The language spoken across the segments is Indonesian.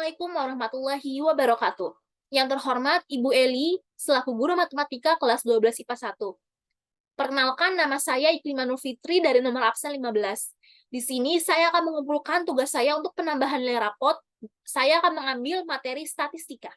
Assalamualaikum warahmatullahi wabarakatuh. Yang terhormat Ibu Eli, selaku guru matematika kelas 12 IPA 1. Perkenalkan, nama saya Iklimanul Fitri dari nomor absen 15. Di sini saya akan mengumpulkan tugas saya untuk penambahan nilai rapot. Saya akan mengambil materi statistika.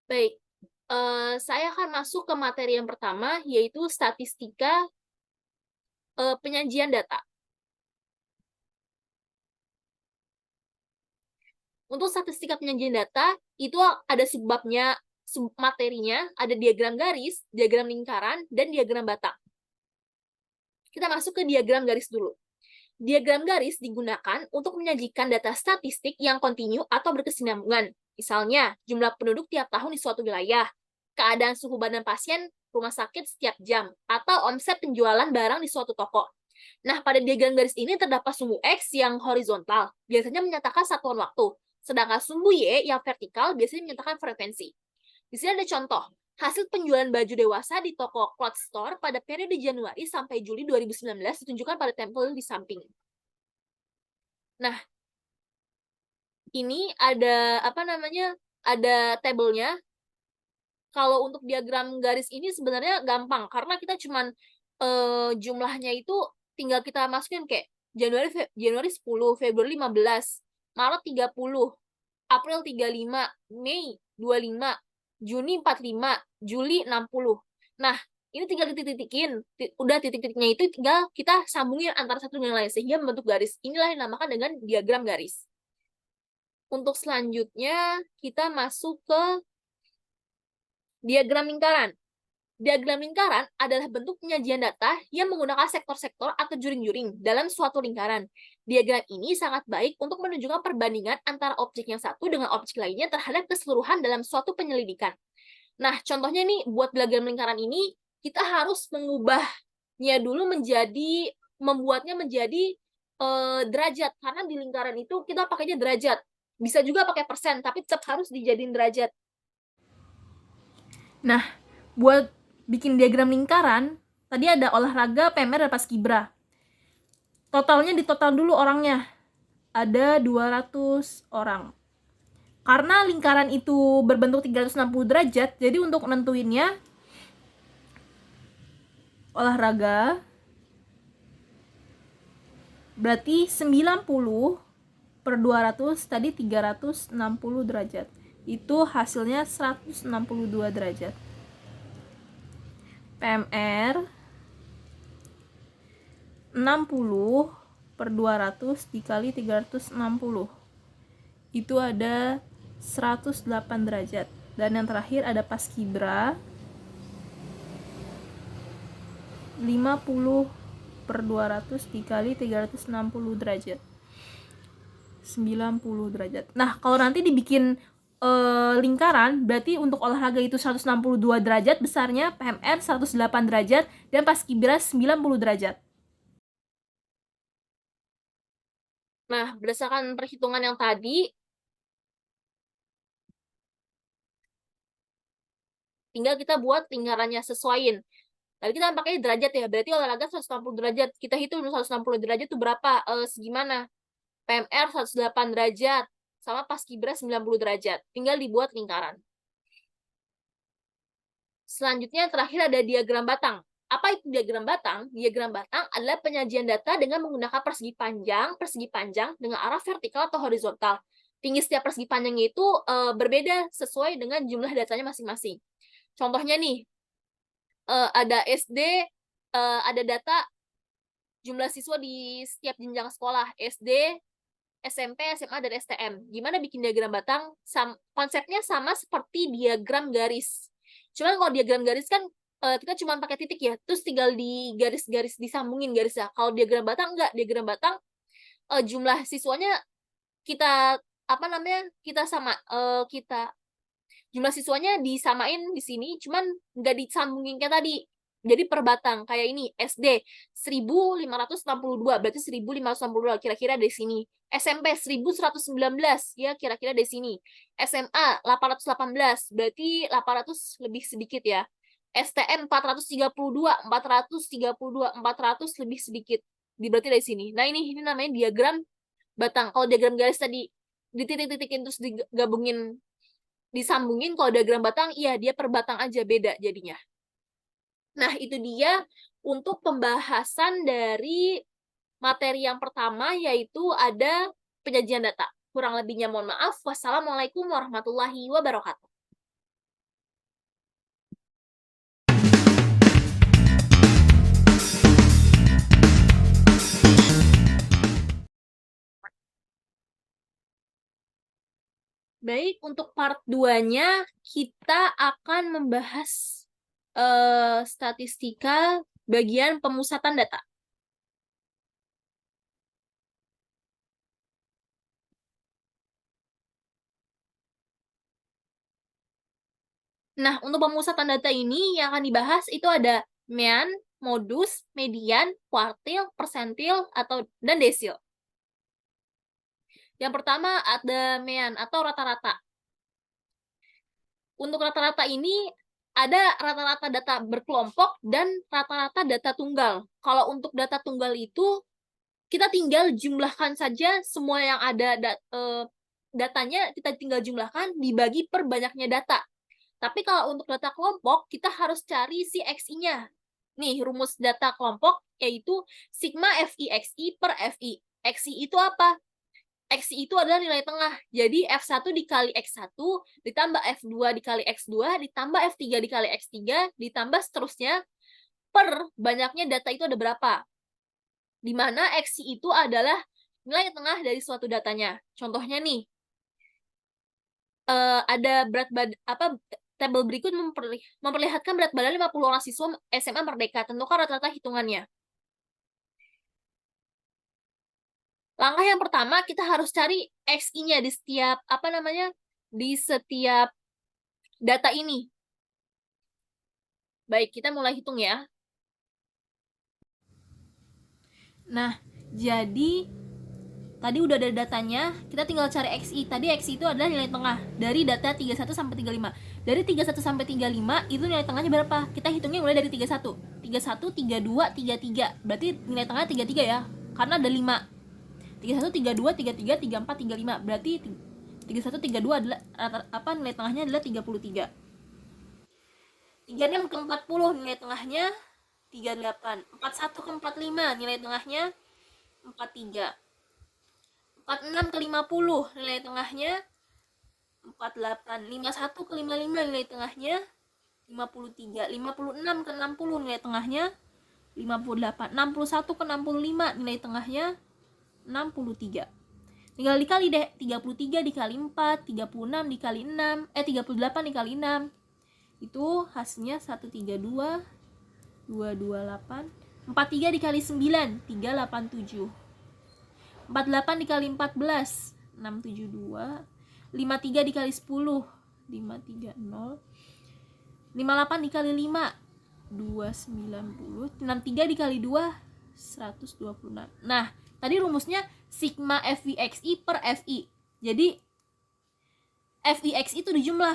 Baik, saya akan masuk ke materi yang pertama, yaitu statistika penyajian data. Untuk statistika penyajian data, itu ada subbabnya, submaterinya, ada diagram garis, diagram lingkaran, dan diagram batang. Kita masuk ke diagram garis dulu. Diagram garis digunakan untuk menyajikan data statistik yang kontinu atau berkesinambungan. Misalnya, jumlah penduduk tiap tahun di suatu wilayah, keadaan suhu badan pasien rumah sakit setiap jam, atau omset penjualan barang di suatu toko. Nah, pada diagram garis ini terdapat sumbu X yang horizontal, biasanya menyatakan satuan waktu, sedangkan sumbu Y yang vertikal biasanya menyatakan frekuensi. Di sini ada contoh, hasil penjualan baju dewasa di toko cloth store pada periode Januari sampai Juli 2019 ditunjukkan pada tabel di samping. Nah, ini ada ada tabelnya. Kalau untuk diagram garis ini sebenarnya gampang karena kita cuman jumlahnya itu tinggal kita masukin kayak Januari 10, Februari 15, Maret 30, April 35, Mei 25, Juni 45, Juli 60. Nah, ini tinggal titik-titikin. Udah titik-titiknya itu tinggal kita sambungin antara satu dengan lain sehingga membentuk garis. Inilah yang dinamakan dengan diagram garis. Untuk selanjutnya, kita masuk ke diagram lingkaran. Diagram lingkaran adalah bentuk penyajian data yang menggunakan sektor-sektor atau juring-juring dalam suatu lingkaran. Diagram ini sangat baik untuk menunjukkan perbandingan antara objek yang satu dengan objek lainnya terhadap keseluruhan dalam suatu penyelidikan. Nah, contohnya nih, buat diagram lingkaran ini, kita harus mengubahnya dulu membuatnya menjadi derajat. Karena di lingkaran itu kita pakainya derajat. Bisa juga pakai persen, tapi tetap harus dijadiin derajat. Nah, buat bikin diagram lingkaran, tadi ada olahraga, PMR, dan paskibra. Totalnya ditotal dulu orangnya. Ada 200 orang. Karena lingkaran itu berbentuk 360 derajat, jadi untuk nentuinnya olahraga berarti 90 per 200 tadi 360 derajat. Itu hasilnya 162 derajat. PMR 60 per 200 dikali 360. Itu ada 108 derajat. Dan yang terakhir ada paskibra 50 per 200 dikali 360 derajat. 90 derajat. Nah, kalau nanti dibikin lingkaran, berarti untuk olahraga itu 162 derajat besarnya, PMR 108 derajat, dan paskibra 90 derajat. Nah, berdasarkan perhitungan yang tadi, tinggal kita buat lingkarannya sesuaiin. Tadi kita pakai derajat ya, berarti olahraga 160 derajat. Kita hitung 160 derajat itu berapa? Segimana? PMR 108 derajat, sama paskibra 90 derajat. Tinggal dibuat lingkaran. Selanjutnya terakhir ada diagram batang. Apa itu diagram batang? Diagram batang adalah penyajian data dengan menggunakan persegi panjang dengan arah vertikal atau horizontal. Tinggi setiap persegi panjangnya itu berbeda sesuai dengan jumlah datanya masing-masing. Contohnya nih, ada SD, ada data jumlah siswa di setiap jenjang sekolah, SD, SMP, SMA, dan STM. Gimana bikin diagram batang? Konsepnya sama seperti diagram garis. Cuman kalau diagram garis kan kita cuma pakai titik ya, terus tinggal di garis-garis disambungin garisnya. Kalau diagram batang enggak, diagram batang jumlah siswanya kita jumlah siswanya disamain di sini, cuman nggak disambungin kayak tadi. Jadi per batang kayak ini SD 1562 berarti 1562 kira-kira dari sini. SMP 1119 ya kira-kira dari sini. SMA 818 berarti 800 lebih sedikit ya. STM 432 lebih sedikit. Berarti dari sini. Nah, ini namanya diagram batang. Kalau diagram garis tadi dititik-titikin terus digabungin disambungin, kalau diagram batang iya dia per batang aja beda jadinya. Nah, itu dia untuk pembahasan dari materi yang pertama, yaitu ada penyajian data. Kurang lebihnya mohon maaf. Wassalamualaikum warahmatullahi wabarakatuh. Baik, untuk part 2-nya kita akan membahas statistika bagian pemusatan data. Nah, untuk pemusatan data ini yang akan dibahas itu ada mean, modus, median, kuartil, persentil, dan desil. Yang pertama ada mean atau rata-rata. Untuk rata-rata ini ada rata-rata data berkelompok dan rata-rata data tunggal. Kalau untuk data tunggal itu kita tinggal jumlahkan saja semua yang ada datanya, kita tinggal jumlahkan dibagi per banyaknya data. Tapi kalau untuk data kelompok kita harus cari si XI-nya. Nih, rumus data kelompok yaitu sigma FI/XI per FI. XI itu apa? XI itu adalah nilai tengah. Jadi F1 dikali X1 ditambah F2 dikali X2 ditambah F3 dikali X3 ditambah seterusnya per banyaknya data itu ada berapa. Di mana XI itu adalah nilai tengah dari suatu datanya. Contohnya nih, ada berat badan tabel berikut memperlihatkan berat badan 50 orang siswa SMA Merdeka. Tentukan rata-rata hitungannya. Langkah yang pertama kita harus cari XI-nya di setiap data ini. Baik, kita mulai hitung ya. Nah, jadi tadi udah ada datanya, kita tinggal cari XI. Tadi XI itu adalah nilai tengah dari data 31 sampai 35. Dari 31 sampai 35 itu nilai tengahnya berapa? Kita hitungnya mulai dari 31. 31, 32, 33. Berarti nilai tengahnya 33 ya. Karena ada 5. 31, 32, 33, 34, 35. Berarti 31, 32 adalah nilai tengahnya adalah 33. 36 ke 40 nilai tengahnya 38. 41 ke 45 nilai tengahnya 43. 46 ke 50 nilai tengahnya 48. 51 ke 55 nilai tengahnya 53. 56 ke 60 nilai tengahnya 58. 61 ke 65 nilai tengahnya 63. Tinggal dikali deh, 33 dikali 4, 36 dikali 6, 38 dikali 6. Itu hasilnya 132, 228. 43 dikali 9, 387. 48 dikali 14, 672. 53 dikali 10, 530. 58 dikali 5, 290. 63 dikali 2, 126. Nah, tadi rumusnya sigma FIXI per FI. Jadi FIX itu dijumlah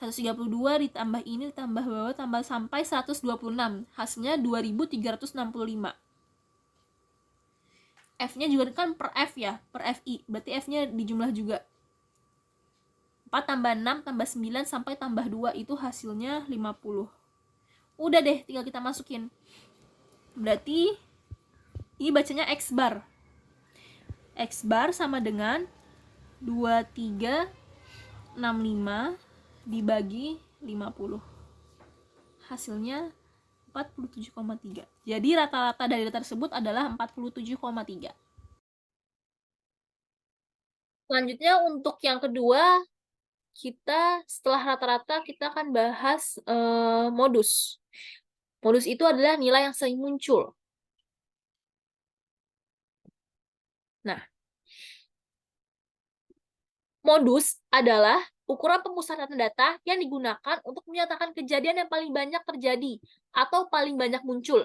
132 ditambah ini ditambah bawah tambah sampai 126. Hasilnya 2365. F-nya juga kan per F ya, per FI. Berarti F-nya dijumlah juga. 4 tambah 6 tambah 9 sampai tambah 2 itu hasilnya 50. Udah deh, tinggal kita masukin. Berarti ini bacanya X bar. X bar sama dengan 2365 dibagi 50. Hasilnya 47,3. Jadi rata-rata dari data tersebut adalah 47,3. Selanjutnya untuk yang kedua, kita setelah rata-rata kita akan bahas modus. Modus itu adalah nilai yang sering muncul. Nah, modus adalah ukuran pemusatan data yang digunakan untuk menyatakan kejadian yang paling banyak terjadi atau paling banyak muncul.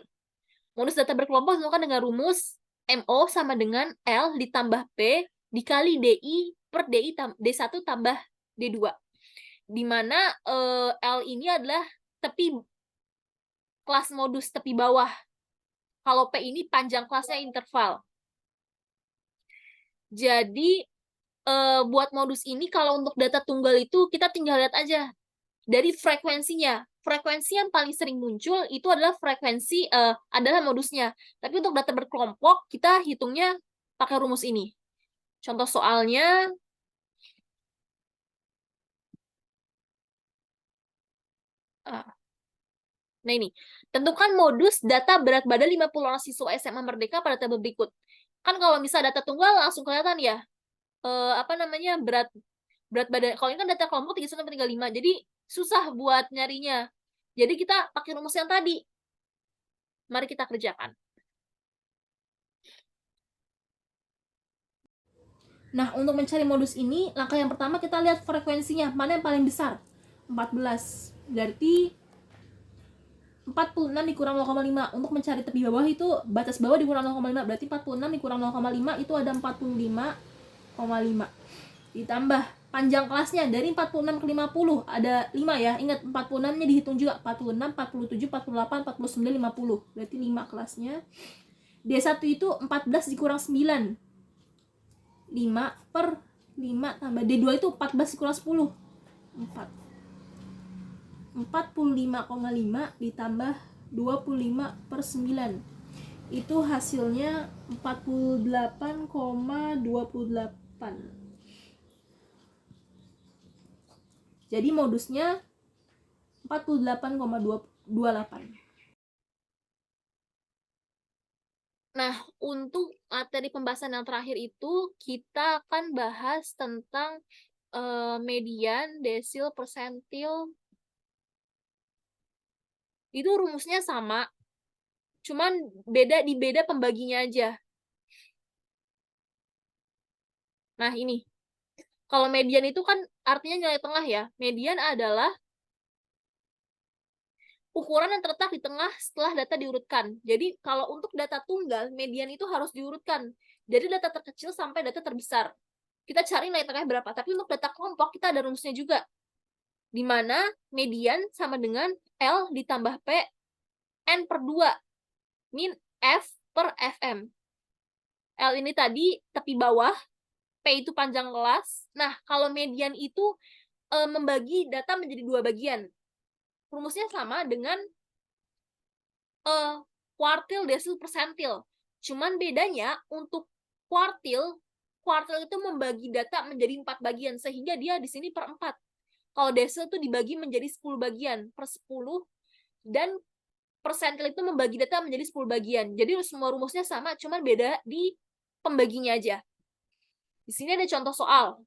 Modus data berkelompok ditentukan dengan rumus MO sama dengan L ditambah P dikali DI per D1 tambah D2. Di mana L ini adalah tepi kelas modus tepi bawah. Kalau P ini panjang kelasnya interval. Jadi buat modus ini kalau untuk data tunggal itu kita tinggal lihat aja dari frekuensinya. Frekuensi yang paling sering muncul itu adalah frekuensi adalah modusnya. Tapi untuk data berkelompok kita hitungnya pakai rumus ini. Contoh soalnya nah ini, tentukan modus data berat badan 50 orang siswa SMA Merdeka pada tabel berikut. Kan kalau misalnya data tunggal langsung kelihatan ya, berat badan. Kalau ini kan data kelompok 31 sampai 35, jadi susah buat nyarinya. Jadi kita pakai rumus yang tadi. Mari kita kerjakan. Nah, untuk mencari modus ini, langkah yang pertama kita lihat frekuensinya, mana yang paling besar? 14. Berarti 46 dikurang 0,5. Untuk mencari tepi bawah itu batas bawah dikurang 0,5. Berarti 46 dikurang 0,5 itu ada 45,5. Ditambah panjang kelasnya dari 46 ke 50 ada 5 ya. Ingat 46-nya dihitung juga. 46, 47, 48, 49, 50. Berarti 5 kelasnya. D1 itu 14 dikurang 9. 5 per 5 tambah D2 itu 14 dikurang 10. 4. 45,5 ditambah 25 per 9. Itu hasilnya 48,28. Jadi modusnya 48,28. Nah, untuk materi pembahasan yang terakhir itu kita akan bahas tentang median, desil, persentil. Itu rumusnya sama, cuman beda pembaginya aja. Nah, ini. Kalau median itu kan artinya nilai tengah ya. Median adalah ukuran yang terletak di tengah setelah data diurutkan. Jadi, kalau untuk data tunggal, median itu harus diurutkan. Dari data terkecil sampai data terbesar. Kita cari nilai tengahnya berapa. Tapi untuk data kelompok, kita ada rumusnya juga. Di mana median sama dengan L ditambah P N per 2 min F per FM. L ini tadi tepi bawah, P itu panjang kelas. Nah, kalau median itu membagi data menjadi 2 bagian. Rumusnya sama dengan kuartil, desil, persentil. Cuman bedanya untuk kuartil itu membagi data menjadi 4 bagian, sehingga dia di sini per 4. Kalau desil itu dibagi menjadi 10 bagian, per 10, dan persentil itu membagi data menjadi 10 bagian. Jadi semua rumusnya sama, cuman beda di pembaginya aja. Di sini ada contoh soal.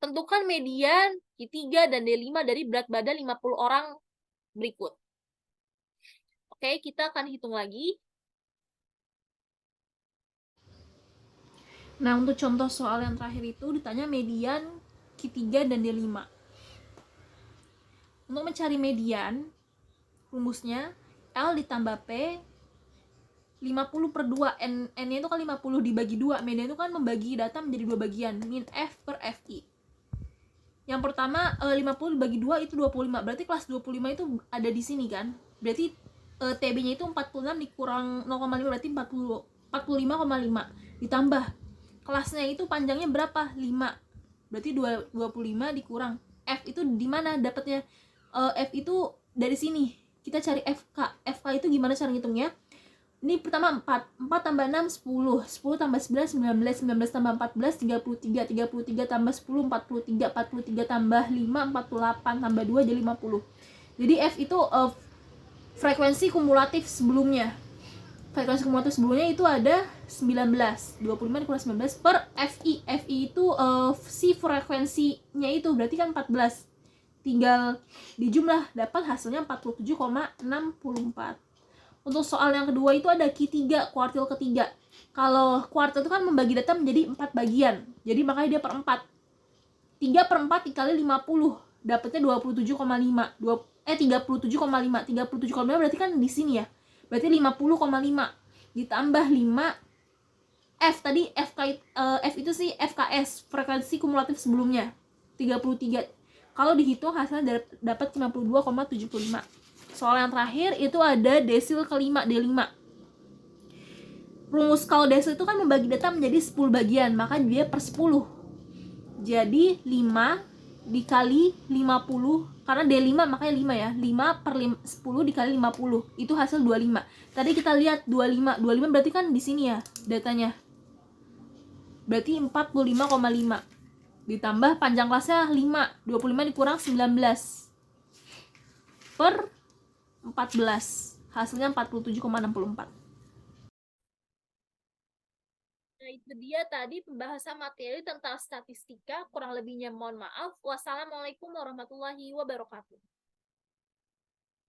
Tentukan median Q3 dan D5 dari berat badan 50 orang berikut. Oke, kita akan hitung lagi. Nah, untuk contoh soal yang terakhir itu ditanya median Q3 dan D5. Untuk mencari median, rumusnya L ditambah P 50 per 2. N-nya itu kan 50 dibagi 2. Median itu kan membagi data menjadi 2 bagian. Min F per FI. Yang pertama 50 dibagi 2 itu 25. Berarti kelas 25 itu ada di sini kan. Berarti TB-nya itu 46 dikurang 0,5 berarti 45,5. Ditambah kelasnya itu panjangnya berapa? 5. Berarti 25 dikurang F itu di mana dapatnya? F itu dari sini. Kita cari FK. FK itu gimana cara ngitungnya? Ini pertama 4 tambah 6 10 tambah 11 19 tambah 14 33 tambah 10 43 tambah 5 48 tambah 2 jadi 50. Jadi F itu frekuensi kumulatif sebelumnya. Frekuensi kumulatif sebelumnya itu ada 19. 25 dikurang 19 per FI. FI itu si frekuensinya itu berarti kan 14. Tinggal dijumlah dapat hasilnya 47,64. Untuk soal yang kedua itu ada Q3, kuartil ketiga. Kalau kuartil itu kan membagi data menjadi 4 bagian. Jadi makanya dia per 4. 3/4 dikali 50 dapatnya 27,5. 37,5 berarti kan di sini ya. Berarti 50,5 ditambah 5 F tadi F itu sih FKS, frekuensi kumulatif sebelumnya 33. Kalau dihitung hasilnya dapat 52,75. Soal yang terakhir itu ada desil kelima D5. Rumus kalau desil itu kan membagi data menjadi 10 bagian, maka dia per 10. Jadi 5 dikali 50, karena D5 makanya 5 ya. 5 per 10 dikali 50 itu hasil 25. Tadi kita lihat 25 berarti kan di sini ya datanya. Berarti 45,5 ditambah panjang kelasnya 5, 25 dikurang 19 per 14, hasilnya 47,64. Nah, itu dia tadi pembahasan materi tentang statistika. Kurang lebihnya mohon maaf. Wassalamualaikum warahmatullahi wabarakatuh.